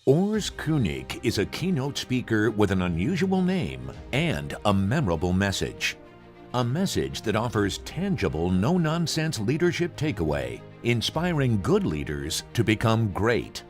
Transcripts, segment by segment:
Urs Koenig is a keynote speaker with an unusual name and a memorable message. A message that offers tangible, no-nonsense leadership takeaway, inspiring good leaders to become great.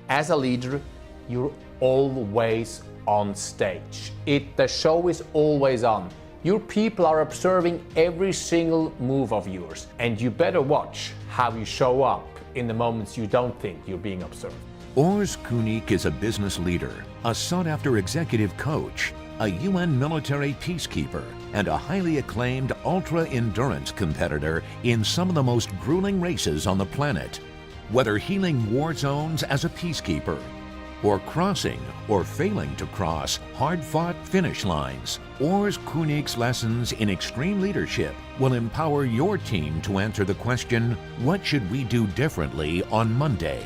As a leader, you're always on stage. The show is always on. Your people are observing every single move of yours, and you better watch how you show up in the moments you don't think you're being observed. Urs Koenig is a business leader, a sought-after executive coach, a UN military peacekeeper, and a highly acclaimed ultra-endurance competitor in some of the most grueling races on the planet. Whether healing war zones as a peacekeeper, or crossing or failing to cross hard-fought finish lines, Urs Koenig's lessons in extreme leadership will empower your team to answer the question, what should we do differently on Monday?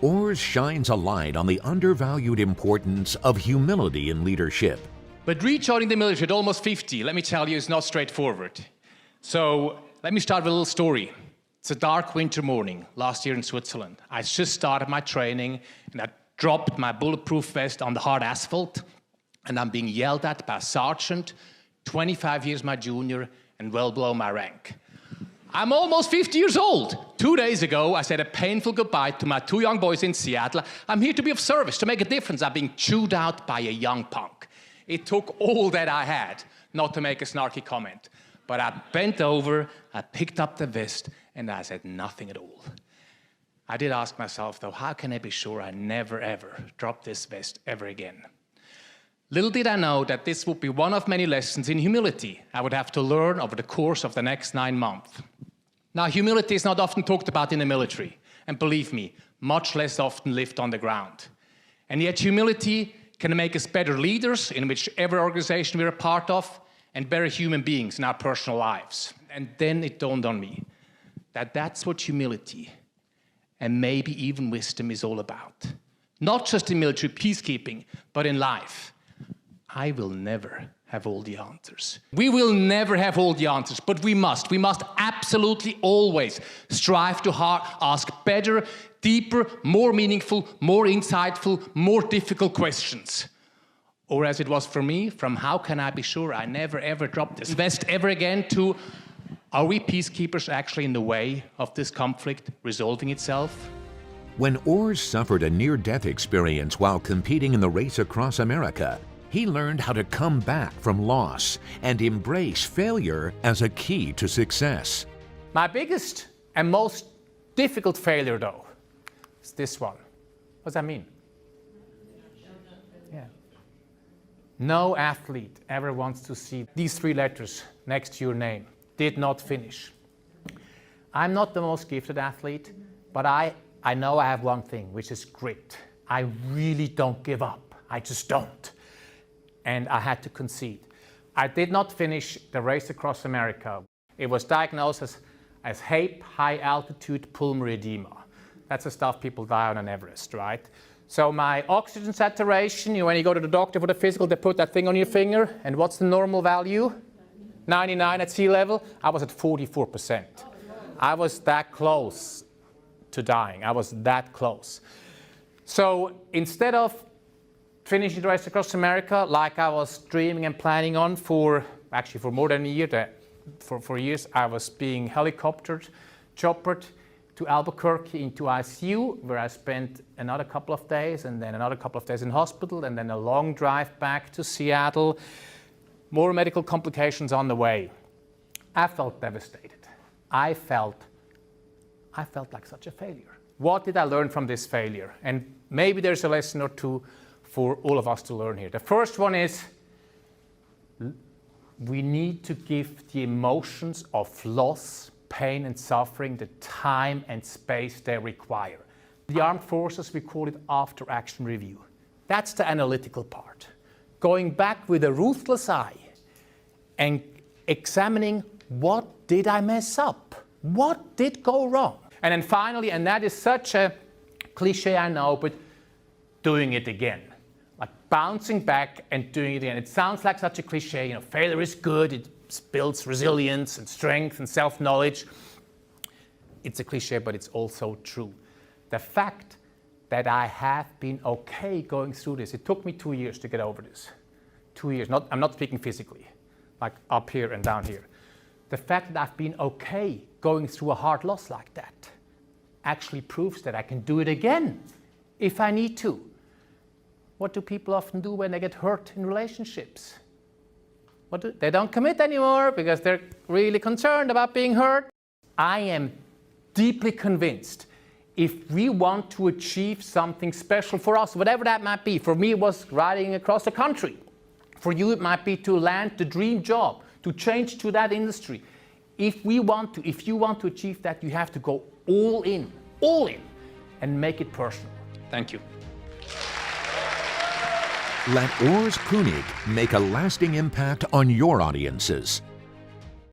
Urs shines a light on the undervalued importance of humility in leadership. But rejoining the military at almost 50, let me tell you, is not straightforward. So let me start with a little story. It's a dark winter morning last year in Switzerland. I just started my training and I dropped my bulletproof vest on the hard asphalt, and I'm being yelled at by a sergeant, 25 years my junior and well below my rank. I'm almost 50 years old. 2 days ago, I said a painful goodbye to my 2 young boys in Seattle. I'm here to be of service, to make a difference. I'm being chewed out by a young punk. It took all that I had not to make a snarky comment. But I bent over, I picked up the vest, and I said nothing at all. I did ask myself, though, how can I be sure I never, ever drop this vest ever again? Little did I know that this would be one of many lessons in humility I would have to learn over the course of the next 9 months. Now, humility is not often talked about in the military, and believe me, much less often lived on the ground. And yet humility can make us better leaders in whichever organization we're a part of, and better human beings in our personal lives. And then it dawned on me that that's what humility and maybe even wisdom is all about. Not just in military peacekeeping, but in life. I will never have all the answers. We will never have all the answers, but we must. We must absolutely always strive to ask better, deeper, more meaningful, more insightful, more difficult questions. Or as it was for me, from how can I be sure I never ever drop this vest ever again to, are we peacekeepers actually in the way of this conflict resolving itself? When Urs suffered a near-death experience while competing in the race across America, he learned how to come back from loss and embrace failure as a key to success. My biggest and most difficult failure, though, is this one. What does that mean? Yeah. No athlete ever wants to see these 3 letters next to your name. Did not finish. I'm not the most gifted athlete, but I know I have one thing, which is grit. I really don't give up. I just don't. And I had to concede. I did not finish the race across America. It was diagnosed as HAPE, high altitude pulmonary edema. That's the stuff people die on Everest, right? So my oxygen saturation, when you go to the doctor for the physical, they put that thing on your finger, and what's the normal value? 99 at sea level. I was at 44%. I was that close to dying. I was that close. So instead of finishing the race across America like I was dreaming and planning on for more than a year, for years, I was being helicoptered, choppered to Albuquerque into ICU, where I spent another couple of days, and then another couple of days in hospital, and then a long drive back to Seattle. More medical complications on the way. I felt devastated. I felt like such a failure. What did I learn from this failure? And maybe there's a lesson or two for all of us to learn here. The first one is we need to give the emotions of loss, pain, and suffering the time and space they require. The armed forces, we call it after-action review. That's the analytical part. Going back with a ruthless eye and examining, what did I mess up? What did go wrong? And then finally, and that is such a cliche, I know, but doing it again. Like bouncing back and doing it again. It sounds like such a cliche, failure is good, it builds resilience and strength and self-knowledge. It's a cliche, but it's also true. The fact that I have been okay going through this. It took me 2 years to get over this. 2 years. I'm not speaking physically, like up here and down here. The fact that I've been okay going through a hard loss like that actually proves that I can do it again if I need to. What do people often do when they get hurt in relationships? They don't commit anymore because they're really concerned about being hurt. I am deeply convinced if we want to achieve something special for us, whatever that might be, for me it was riding across the country. For you it might be to land the dream job, to change to that industry. If you want to achieve that, you have to go all in, and make it personal. Thank you. Let Urs Koenig make a lasting impact on your audiences.